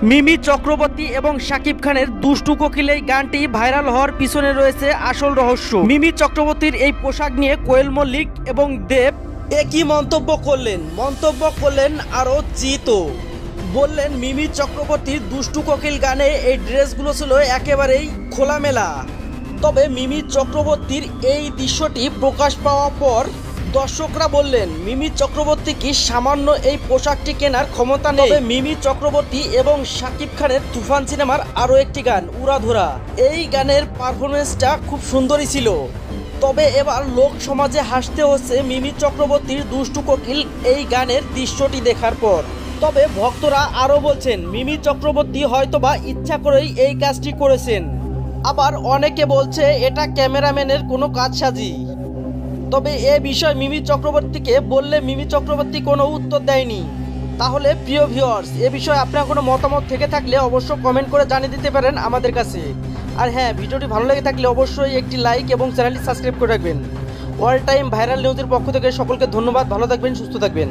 মিমি চক্রবর্তী এবং শাকিব খানের দুষ্টু কোকিল এই গানটি ভাইরাল হওয়ার পিছনে রয়েছে আসল রহস্য। মিমি চক্রবর্তীর এই পোশাক নিয়ে কোয়েল মল্লিক এবং দেব একই মন্তব্য করলেন আরও জিতো বললেন মিমি চক্রবর্তীর দুষ্টু কোকিল গানে এই ড্রেসগুলো ছিল একেবারেই খোলামেলা। তবে মিমি চক্রবর্তীর এই দৃশ্যটি প্রকাশ পাওয়ার পর দর্শকরা বললেন মিমি চক্রবর্তী কি সামান্য এই পোশাকটি কেনার ক্ষমতা নেই। তবে মিমি চক্রবর্তী এবং শাকিব খানের তুফান সিনেমার আরও একটি গান উড়াধুরা, এই গানের পারফরমেন্সটা খুব সুন্দরই ছিল। তবে এবার লোক সমাজে হাসতে হচ্ছে মিমি চক্রবর্তীর দুষ্টু কোকিল এই গানের দৃশ্যটি দেখার পর। তবে ভক্তরা আরও বলছেন মিমি চক্রবর্তী হয়তোবা ইচ্ছা করেই এই কাজটি করেছেন, আবার অনেকে বলছে এটা ক্যামেরাম্যানের কোনো কাজসাজি। তবে এ বিষয়ে মিমি চক্রবর্তীকে বললে মিমি চক্রবর্তী কোনো উত্তর দেয়নি। তাহলে প্রিয় ভিউয়ার্স, এ বিষয়ে আপনার কোনো মতামত থেকে থাকলে অবশ্যই কমেন্ট করে জানিয়ে দিতে পারেন আমাদের কাছে। আর হ্যাঁ, ভিডিওটি ভালো লেগে থাকলে অবশ্যই একটি লাইক এবং চ্যানেলটি সাবস্ক্রাইব করে রাখবেন। অল টাইম ভাইরাল নিউজের পক্ষ থেকে সকলকে ধন্যবাদ। ভালো থাকবেন, সুস্থ থাকবেন।